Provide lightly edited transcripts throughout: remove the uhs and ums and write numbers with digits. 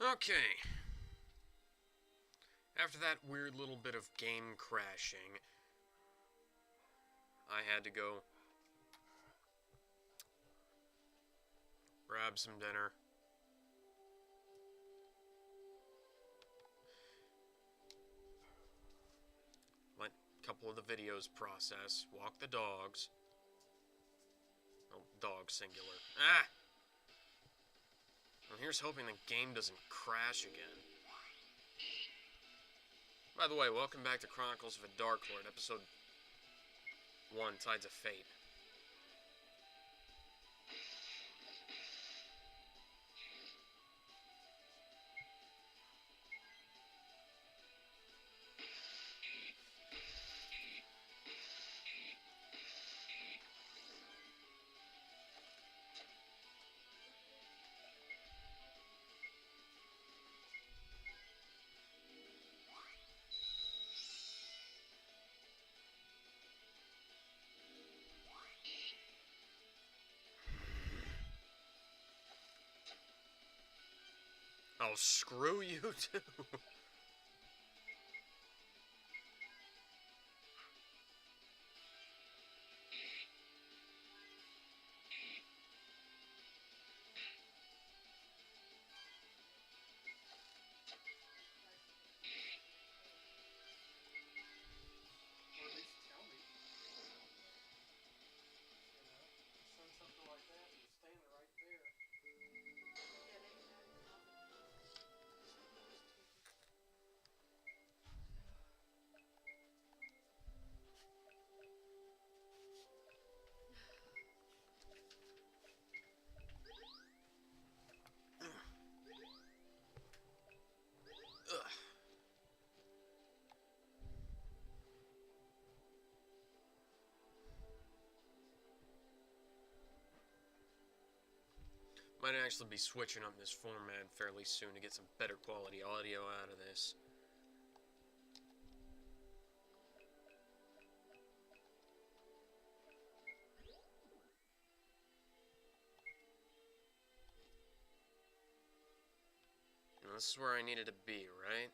Okay. After that weird little bit of game crashing, I had to go grab some dinner. Let a couple of the videos process. Walk the dogs. Oh, dog singular. Ah! And here's hoping the game doesn't crash again. By the way, welcome back to Chronicles of a Dark Lord, episode 1, Tides of Fate. Oh, screw you too. Ugh. Might actually be switching up this format fairly soon to get some better quality audio out of this. And this is where I needed to be, right?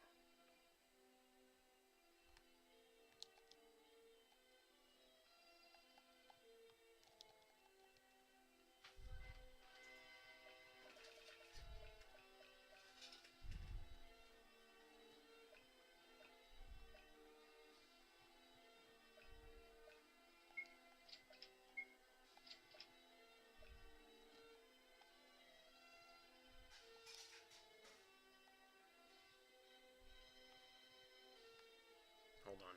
Hold on.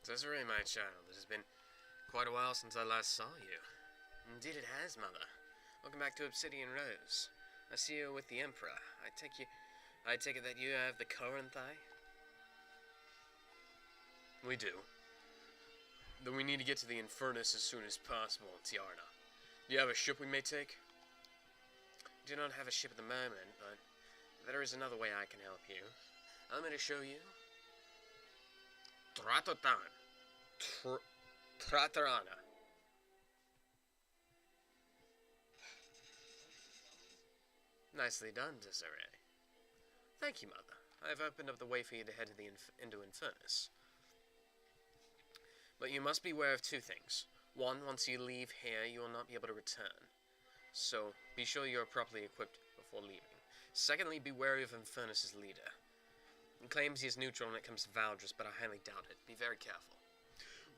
Desiree, my child, it has been quite a while since I last saw you. Indeed it has, Mother. Welcome back to Obsidian Rose. I see you with the Emperor. I take it that you have the Corinth Eye? We do. Though we need to get to the Infernus as soon as possible, Tiarna. Do you have a ship we may take? I do not have a ship at the moment, but there is another way I can help you. I'm going to show you. Tratotan. Tratarana. Nicely done, Desiree. Thank you, Mother. I have opened up the way for you to head to into Infernus. But you must beware of two things. One, once you leave here, you will not be able to return. So, be sure you are properly equipped before leaving. Secondly, be wary of Infernus' leader. He claims he is neutral when it comes to Valdris, but I highly doubt it. Be very careful.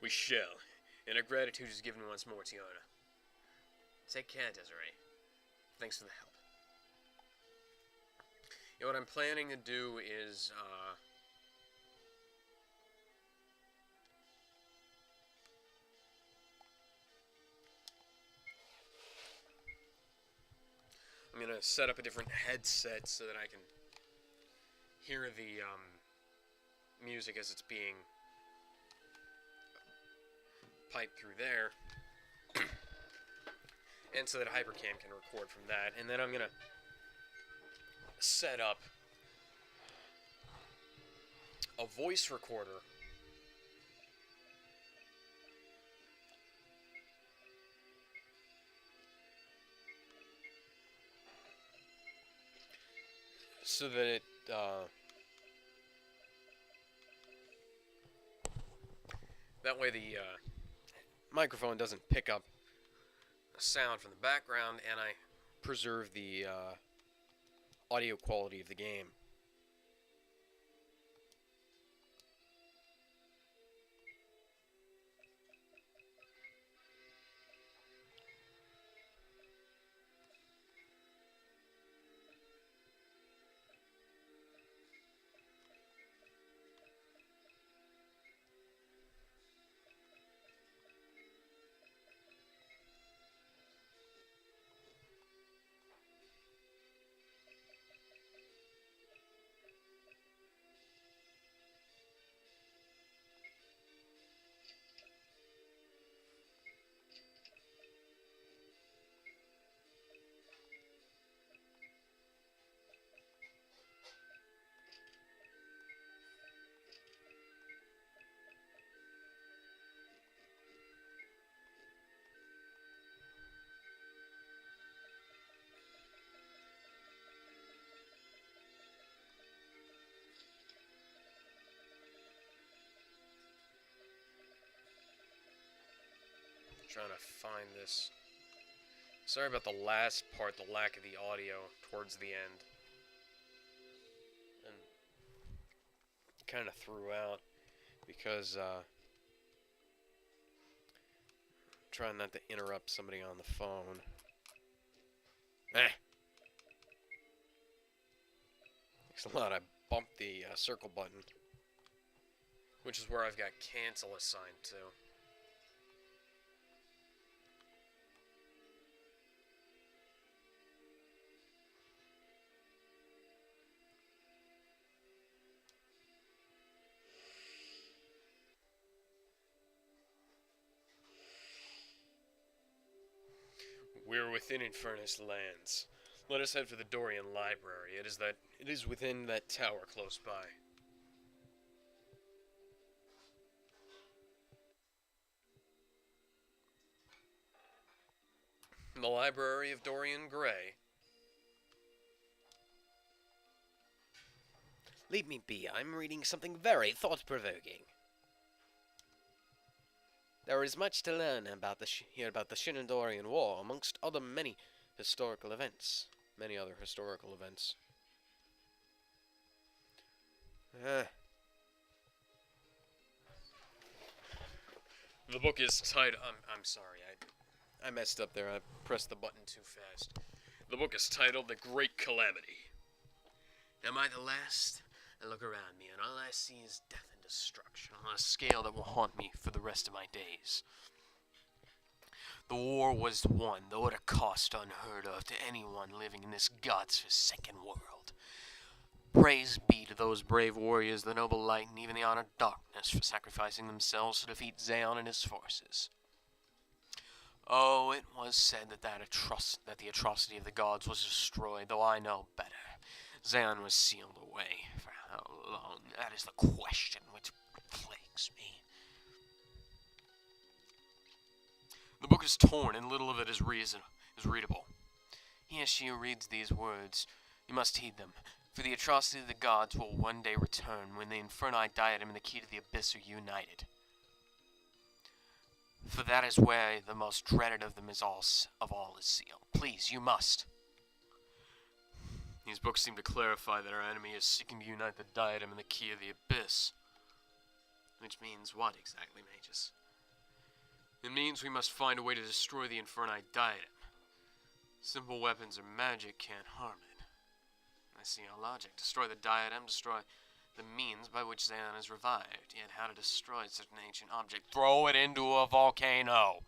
We shall, and our gratitude is given once more, Tiarna. Take care, Desiree. Thanks for the help. You know, what I'm planning to do is, I'm going to set up a different headset so that I can hear the music as it's being piped through there. And so that Hypercam can record from that. And then I'm going to set up a voice recorder so that that way the microphone doesn't pick up a sound from the background, and I preserve the audio quality of the game. Trying to find this. Sorry about the last part, the lack of the audio towards the end. And kind of threw out because trying not to interrupt somebody on the phone. Thanks a lot. I bumped the circle button, which is where I've got cancel assigned to. We're within Infernus lands. Let us head for the Dorian Library. It is within that tower close by. The Library of Dorian Gray. Leave me be. I'm reading something very thought-provoking. There is much to learn about the Shinadorian War, amongst other many historical events. Many other historical events. The book is titled... I'm sorry, I messed up there. I pressed the button too fast. The book is titled The Great Calamity. Am I the last? I look around me, and all I see is death and destruction on a scale that will haunt me for the rest of my days. The war was won, though at a cost unheard of to anyone living in this god's-forsaken world. Praise be to those brave warriors, the noble light, and even the honored darkness, for sacrificing themselves to defeat Xeon and his forces. Oh, it was said that the atrocity of the gods was destroyed, though I know better. Xeon was sealed away. For how long? That is the question which plagues me. The book is torn, and little of it is readable. He or she who reads these words, you must heed them, for the atrocity of the gods will one day return when the Inferni Diadem and the key to the Abyss are united. For that is where the most dreaded of them is of all is sealed. Please, you must. These books seem to clarify that our enemy is seeking to unite the Diadem and the key of the Abyss. Which means what exactly, Magus? It means we must find a way to destroy the Inferni Diadem. Simple weapons or magic can't harm it. I see our logic. Destroy the Diadem, destroy the means by which Xeon is revived. Yet how to destroy such an ancient object? Throw it into a volcano!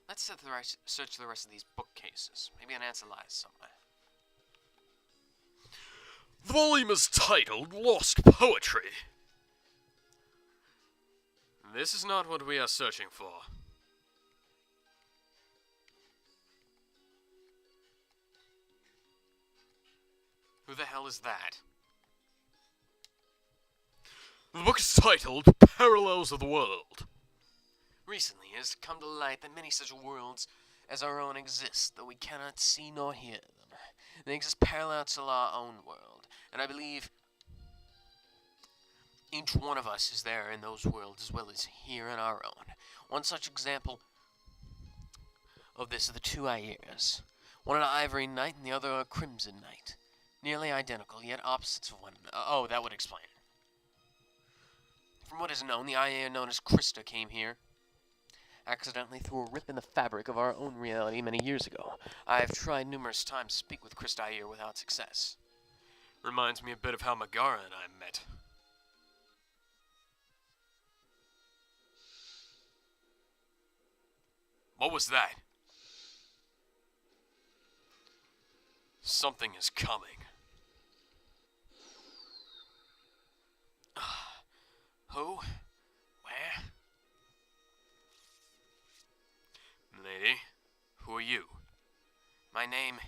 Let's search the rest of these bookcases. Maybe an answer lies somewhere. The volume is titled Lost Poetry. This is not what we are searching for. Who the hell is that? The book is titled Parallels of the World. Recently it has come to light that many such worlds as our own exist, though we cannot see nor hear them. They exist parallel to our own world, and I believe each one of us is there in those worlds as well as here in our own. One such example of this are the two Aeras, one an ivory knight and the other a crimson knight. Nearly identical, yet opposites of one another. Oh, that would explain it. From what is known, the Aera known as Krista came here accidentally through a rip in the fabric of our own reality many years ago. I have tried numerous times to speak with Krista Ayer without success. Reminds me a bit of how Megara and I met. What was that? Something is coming. Who? Where? Lady, who are you? My name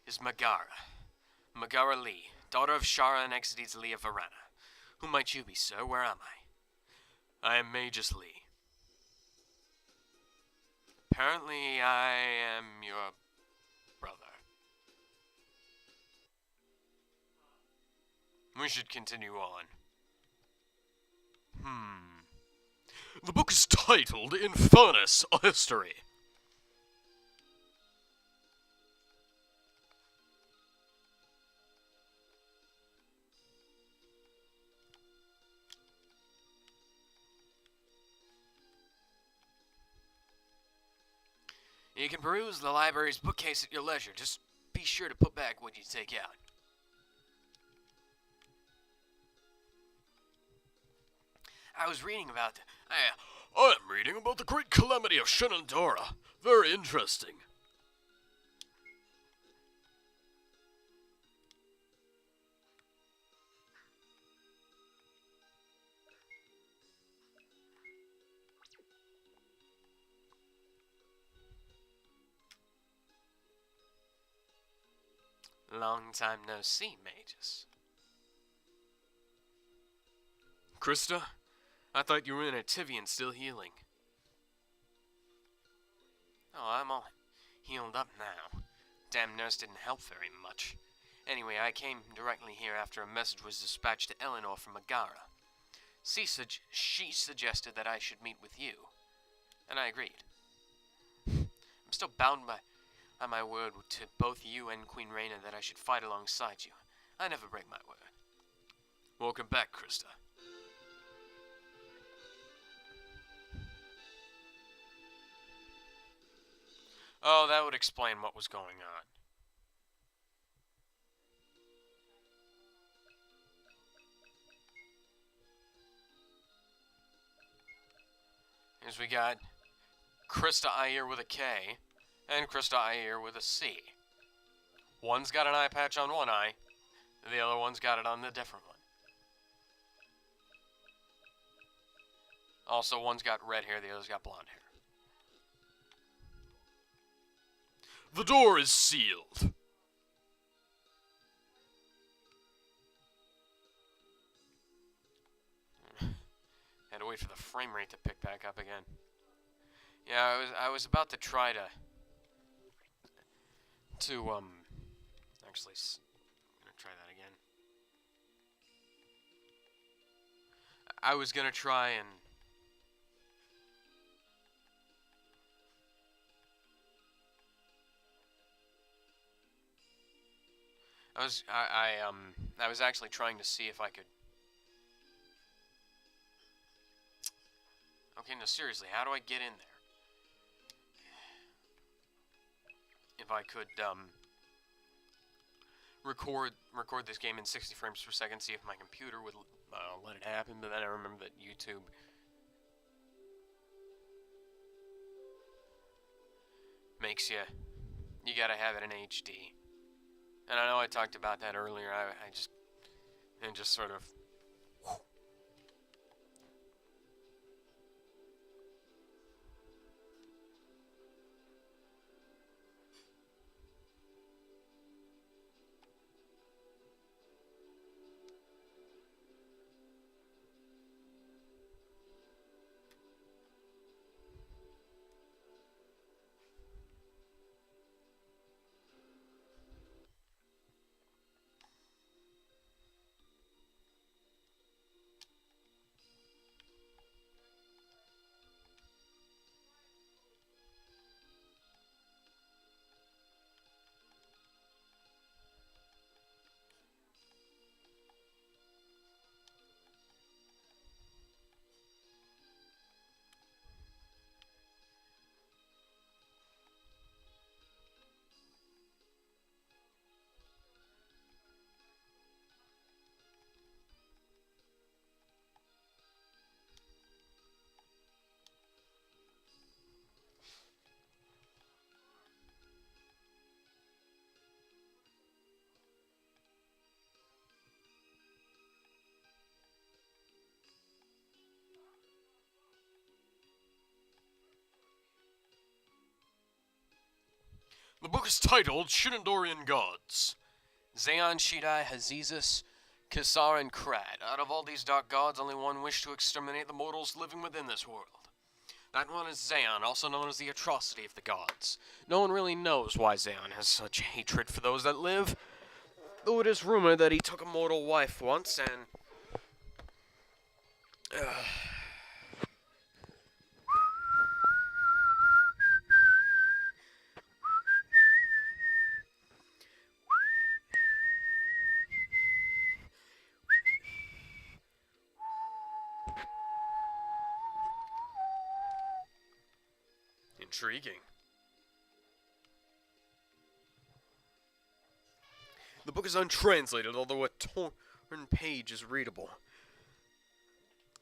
is Megara. Megara Lee, daughter of Shara and Exedes Lee of Varana. Who might you be, sir? Where am I? I am Magus Lee. Apparently, I am your brother. We should continue on. The book is titled Infernus, a History. You can peruse the library's bookcase at your leisure. Just be sure to put back what you take out. I was reading about I am reading about the great calamity of Shenandoah. Very interesting. Long time no see, Magus. Krista, I thought you were in Ativian still healing. Oh, I'm all healed up now. Damn nurse didn't help very much. Anyway, I came directly here after a message was dispatched to Eleanor from Megara. She suggested that I should meet with you, and I agreed. I'm still bound by my word to both you and Queen Rhaena that I should fight alongside you. I never break my word. Welcome back, Krista. Oh, that would explain what was going on. Here's we got Krista Ayer with a K and Krista Ayer with a C. One's got an eye patch on one eye, the other one's got it on the different one. Also, one's got red hair, the other's got blonde hair. The door is sealed. Had to wait for the frame rate to pick back up again. Yeah, I was about to try to actually, I'm gonna try that again. I was gonna try and I was actually trying to see if I could. Okay, no, seriously, how do I get in there? If I could record this game in 60 frames per second, see if my computer would let it happen. But then I remember that YouTube makes you gotta have it in HD. And I know I talked about that earlier. I just sort of. book is titled Shinandorian Gods. Zayon, Shidai, Hazizus, Kisar, and Krad. Out of all these dark gods, only one wished to exterminate the mortals living within this world. That one is Zayon, also known as the atrocity of the gods. No one really knows why Zayon has such hatred for those that live, though it is rumored that he took a mortal wife once and... Intriguing. The book is untranslated, although a torn page is readable.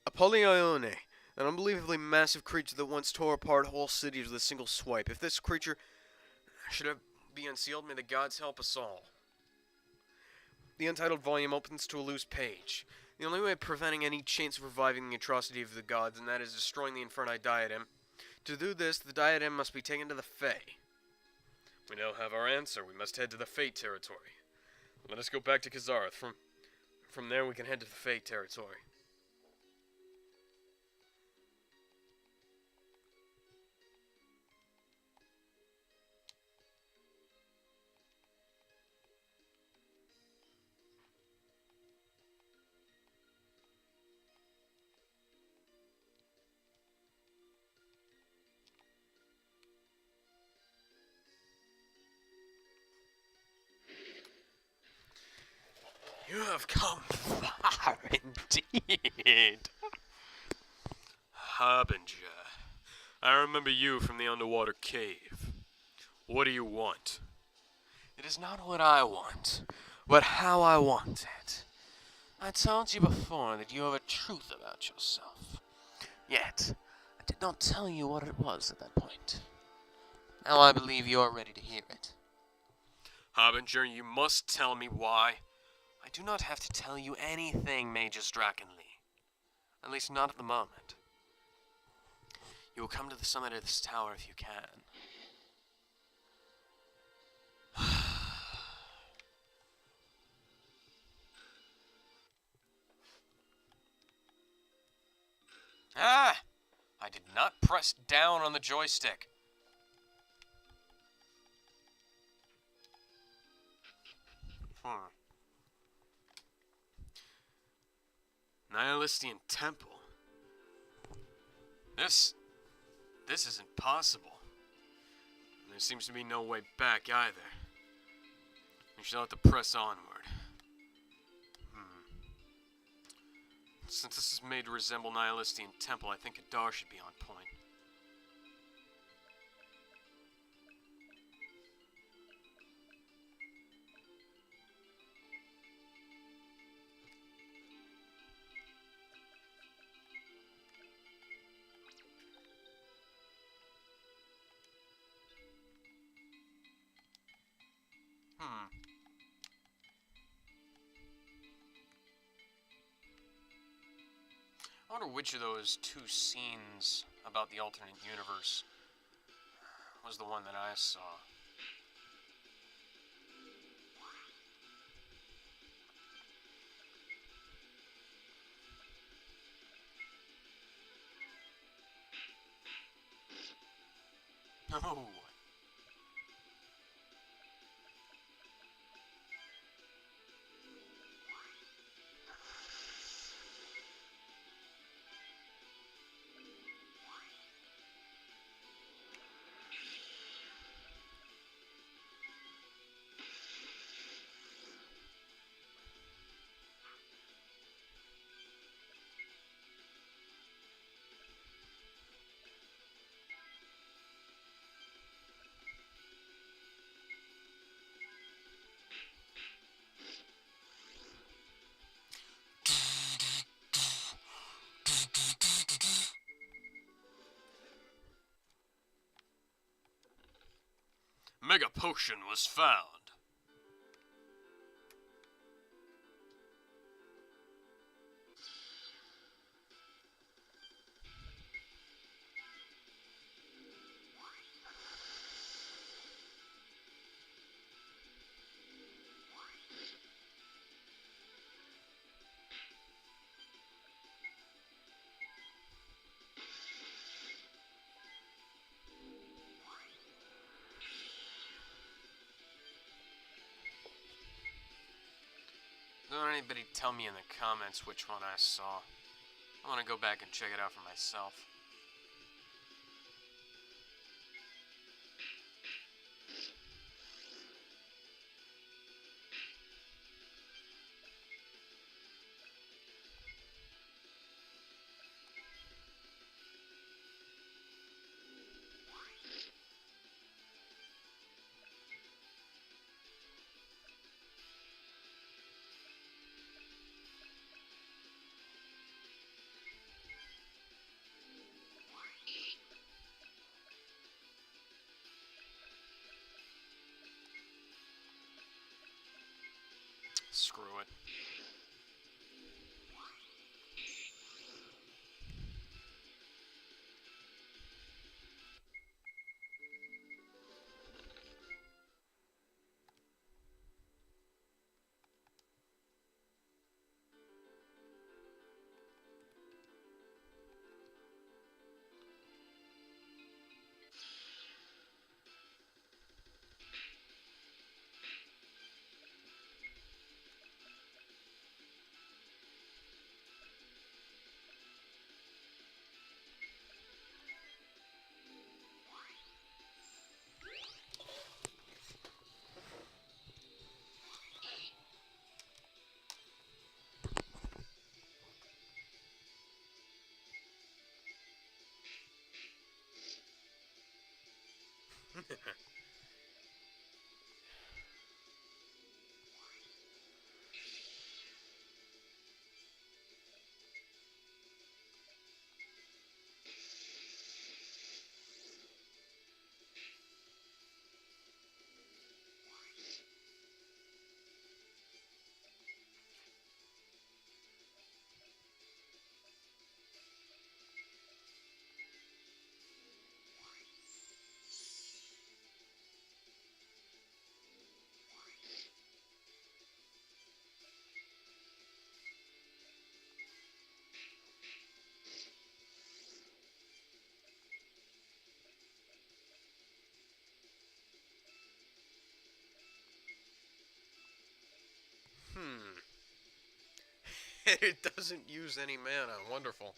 Apollyon, an unbelievably massive creature that once tore apart whole cities with a single swipe. If this creature should be unsealed, may the gods help us all. The untitled volume opens to a loose page. The only way of preventing any chance of reviving the atrocity of the gods, and that is destroying the Inferni diadem. To do this, the diadem must be taken to the Fae. We now have our answer. We must head to the Fate territory. Let us go back to Kazarth. From there, we can head to the Fate territory. You have come far indeed. Harbinger, I remember you from the underwater cave. What do you want? It is not what I want, but how I want it. I told you before that you have a truth about yourself. Yet, I did not tell you what it was at that point. Now I believe you are ready to hear it. Harbinger, you must tell me why. I do not have to tell you anything, Magus Drakenlee. At least not at the moment. You will come to the summit of this tower if you can. Ah! I did not press down on the joystick. Nihilistian Temple. This isn't possible. There seems to be no way back either. We shall have to press onward. Since this is made to resemble Nihilistian Temple, I think Adar should be on point. I wonder which of those two scenes about the alternate universe was the one that I saw. Oh. Mega Potion was found. Don't anybody tell me in the comments which one I saw. I want to go back and check it out for myself. Screw it. It doesn't use any mana. Wonderful.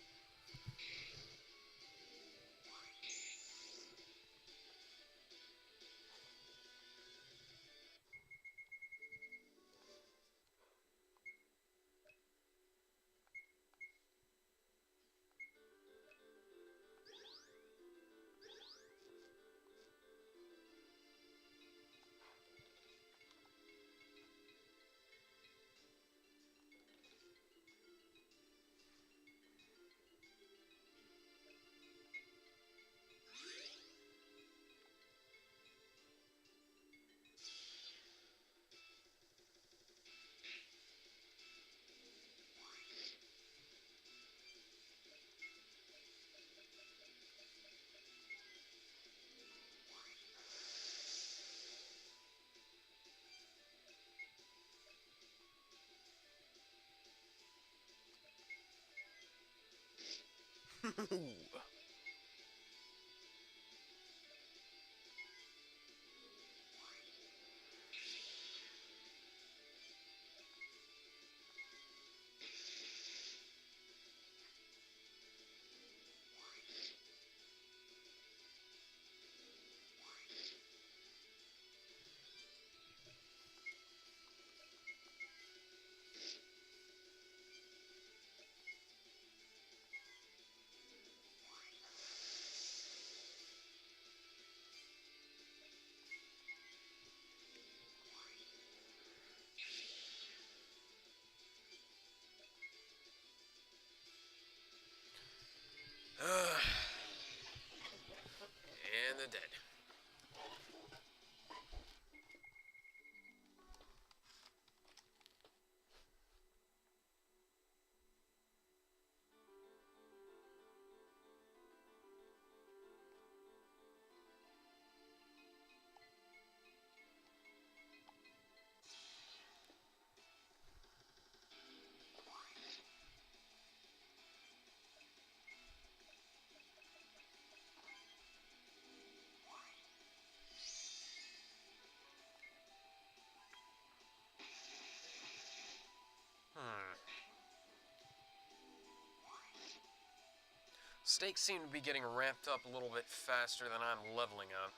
Stakes seem to be getting ramped up a little bit faster than I'm leveling up.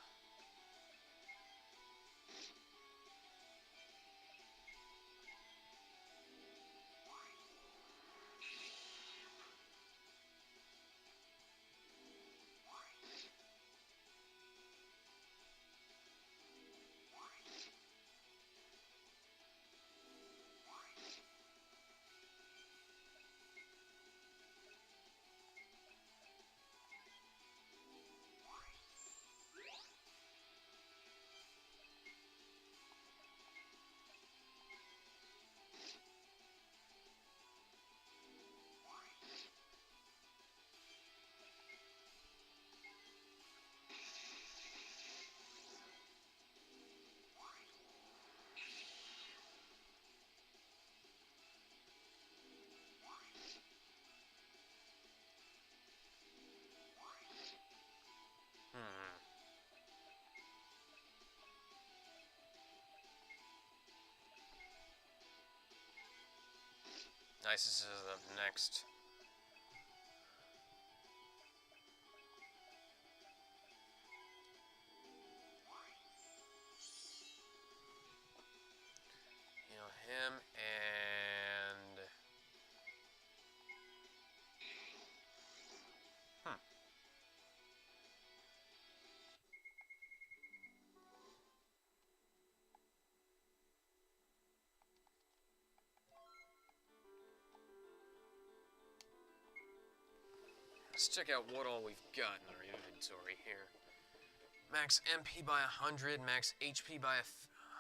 Isis is up next. You know, him and... Let's check out what all we've got in our inventory here. Max MP by 100, max HP by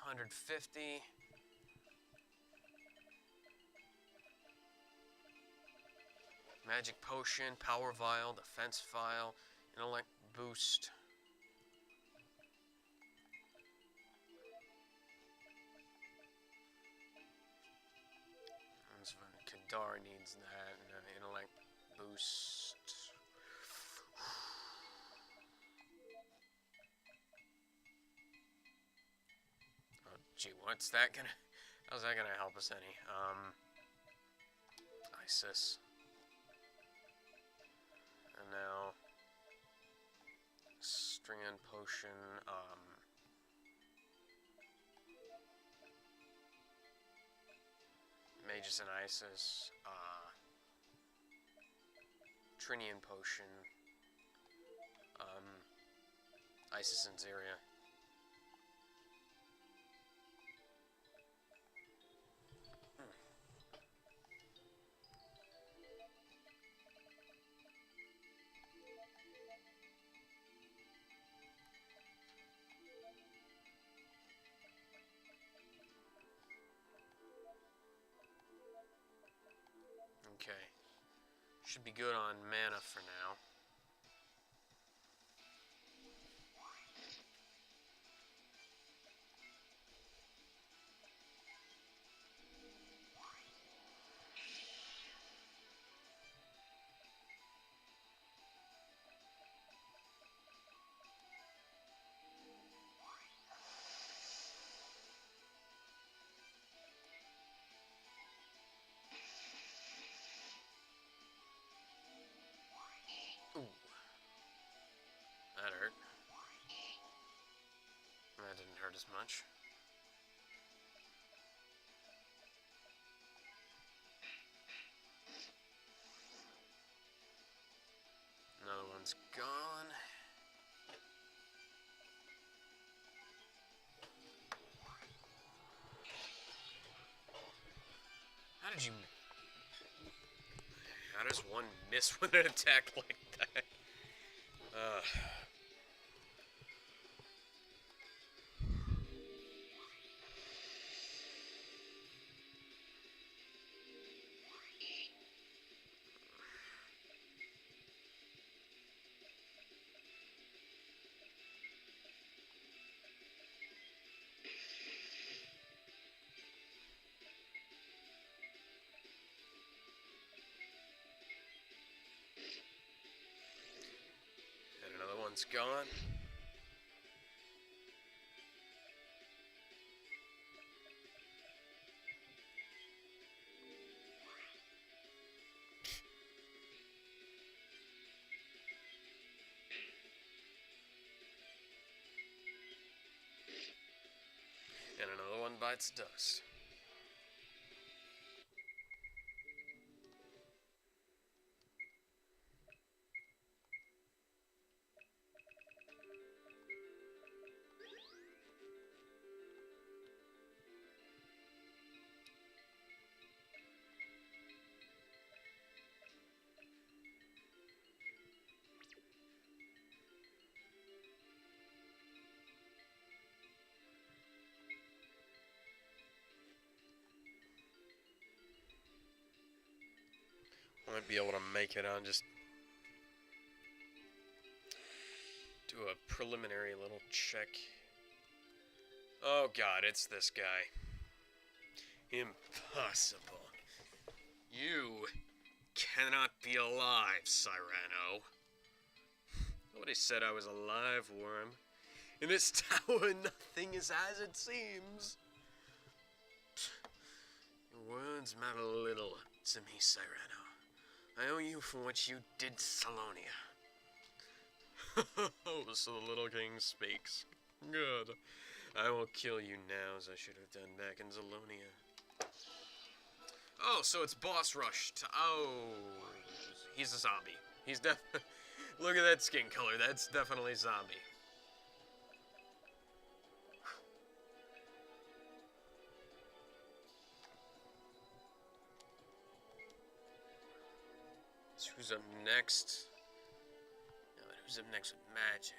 150. Magic potion, power vial, defense vial, intellect boost. Kadar needs that, and intellect boost. Oh, gee, how's that gonna help us any? Isis. And now, Strand potion, Magus and Isis, Trinian potion, Isis and Zeria. Okay. Should be good on mana for now. Ooh. That hurt. That didn't hurt as much. Another one's gone. How does one miss with an attack like that? And another one's gone. bites dust. Might be able to make it on just do a preliminary little check. Oh god, it's this guy. Impossible. You cannot be alive, Cyrano. Nobody said I was a live worm. In this tower, nothing is as it seems. Your words matter little to me, Cyrano. I owe you for what you did to Salonia. Oh, so the little king speaks. Good. I will kill you now, as I should have done back in Zalonia. Oh, so it's boss rush. Oh, he's a zombie. He's Look at that skin color. That's definitely zombie. So who's up next? No, but who's up next with magic?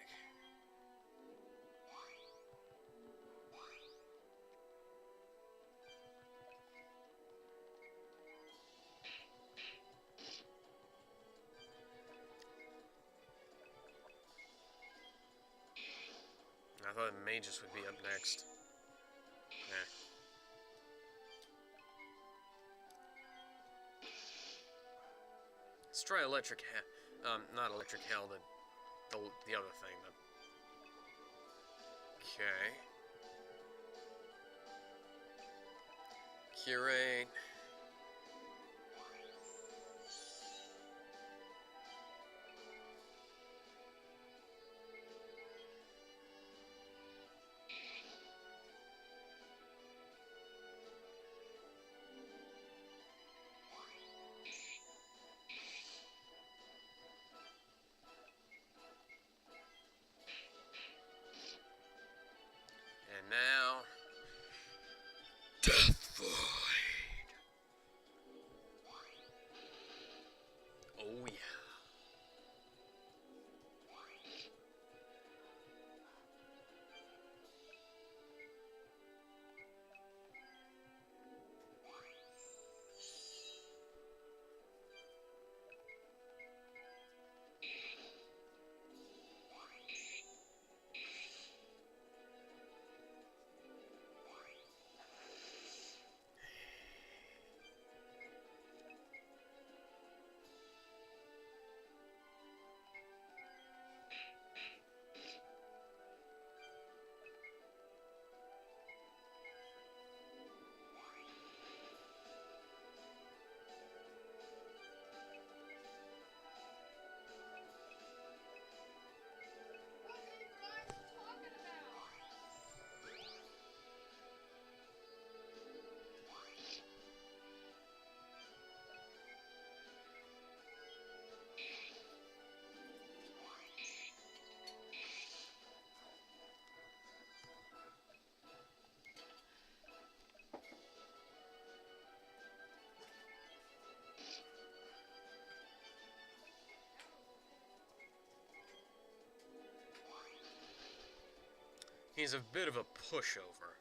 I thought mages would be up next. Eh. Let's try electric not electric hell, the other thing. Okay. Curate. And now, Death Void. Oh yeah. He's a bit of a pushover.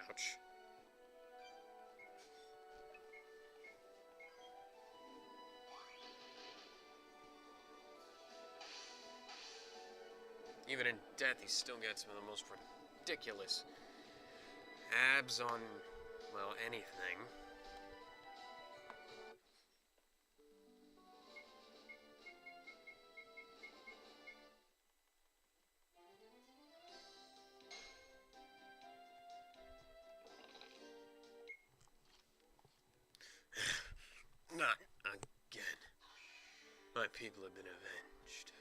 Ouch. Even in death, he still gets some of the most ridiculous abs on, well, anything. Not again. My people have been avenged.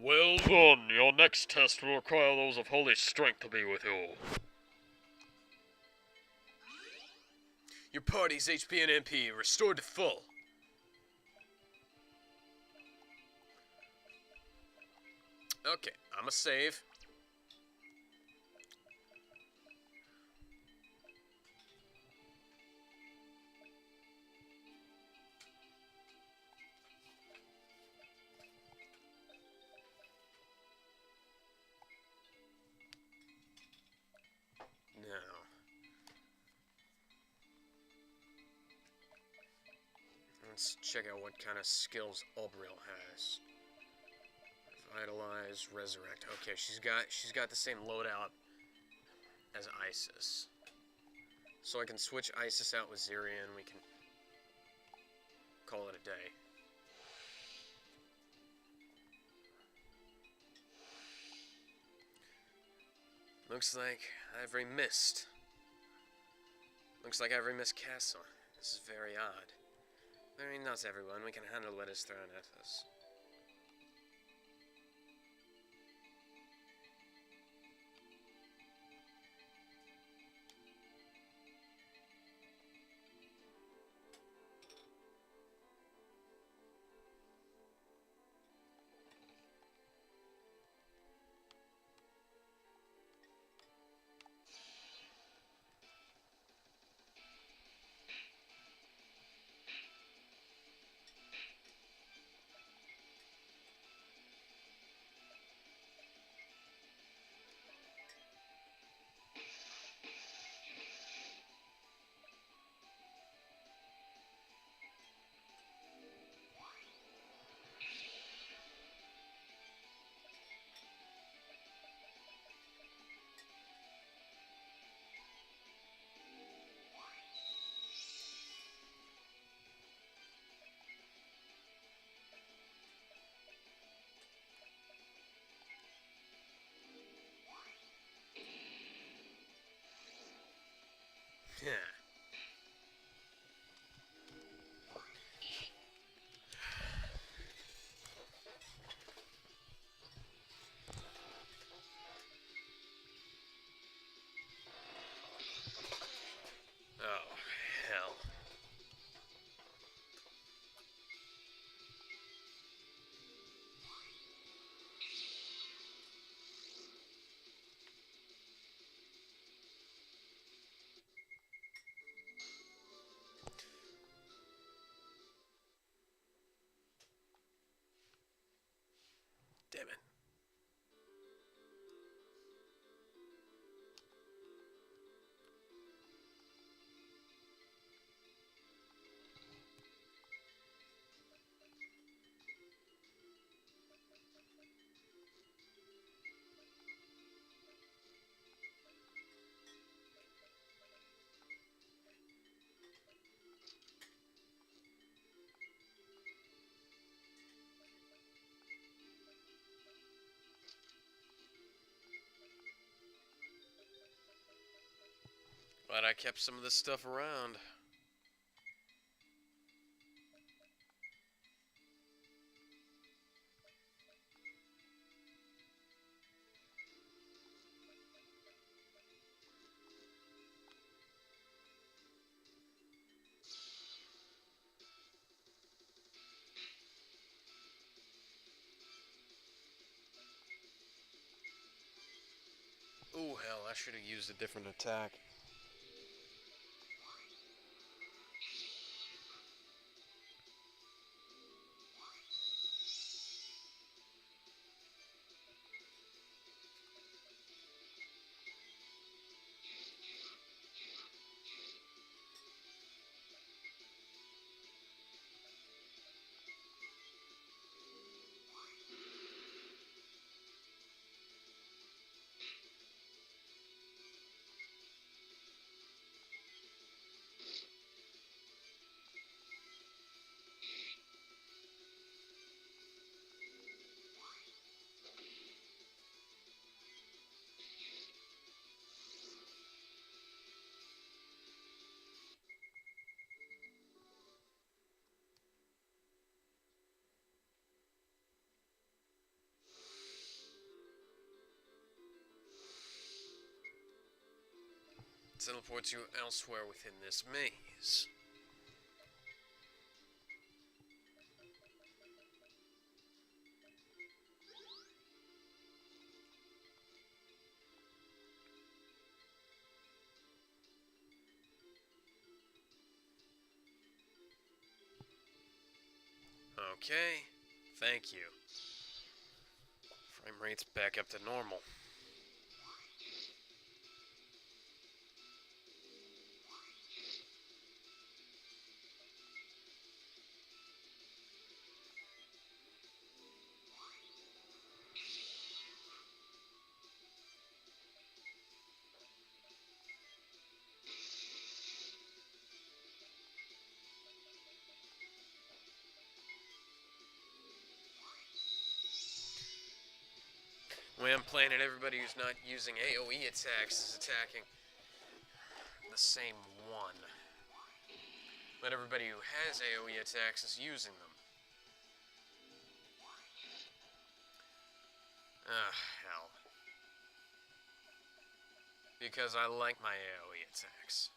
Well done. Your next test will require those of holy strength to be with you. Your party's HP and MP restored to full. Okay, I'ma save. Now, let's check out what kind of skills Obril has. Vitalize, resurrect. Okay, she's got the same loadout as Isis. So I can switch Isis out with Zirian. We can call it a day. Looks like Ivory missed. Looks like Ivory missed Castle. This is very odd. Very not everyone. We can handle what is thrown at us. Yeah. Oh, hell. Damn it. Glad I kept some of this stuff around. Oh, hell, I should have used a different attack. teleports you elsewhere within this maze. Okay, thank you. Frame rate's back up to normal. The way I'm playing it, everybody who's not using AoE attacks is attacking the same one. But everybody who has AoE attacks is using them. Hell. Because I like my AoE attacks.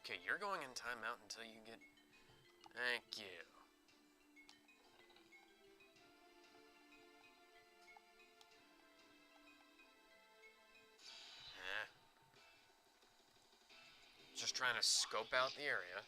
Okay, you're going in timeout until you get... Thank you. Just trying to scope out the area.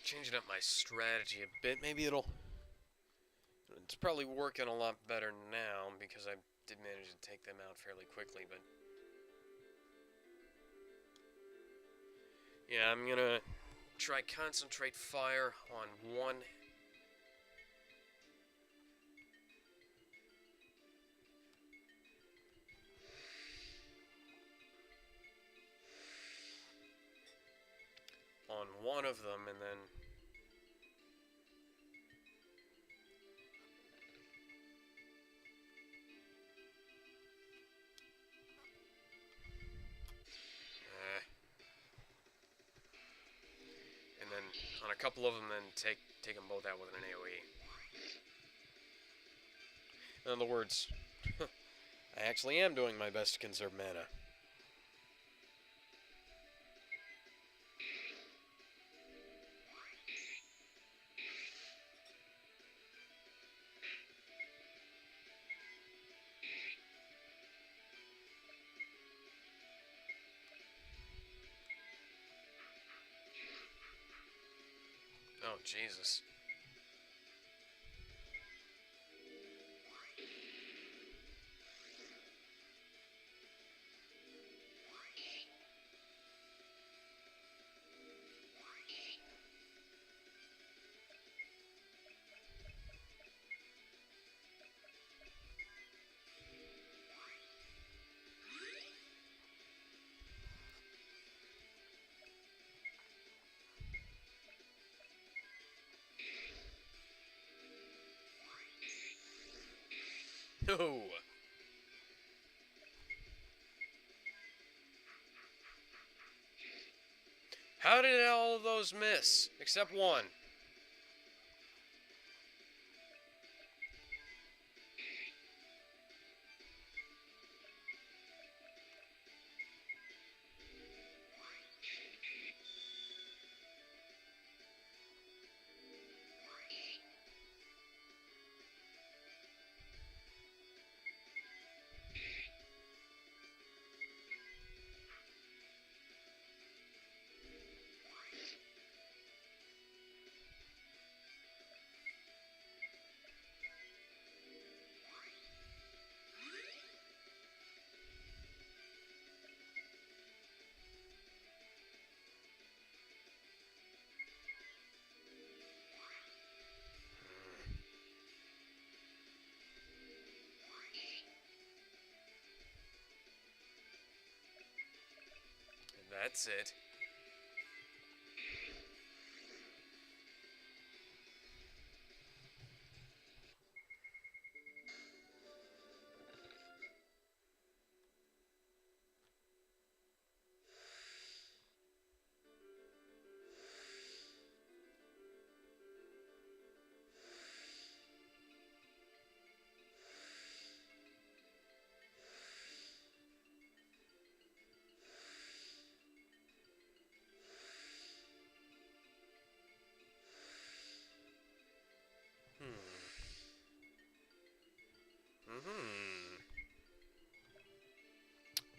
Changing up my strategy a bit. Maybe it'll... It's probably working a lot better now because I did manage to take them out fairly quickly, but... Yeah, I'm gonna try concentrate fire on one... on one of them, and then... and then on a couple of them, then take them both out with an AoE. In other words, I actually am doing my best to conserve mana. Oh, Jesus. No. How did all of those miss? Except one. And that's it.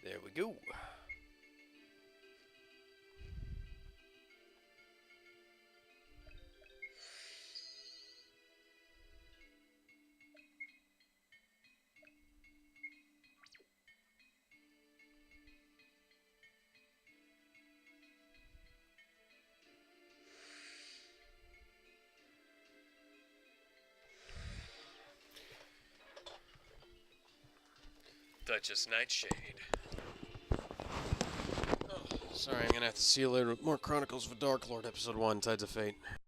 There we go. Duchess Nightshade. Oh, sorry, I'm gonna have to see you later with more Chronicles of a Dark Lord, Episode 1, Tides of Fate.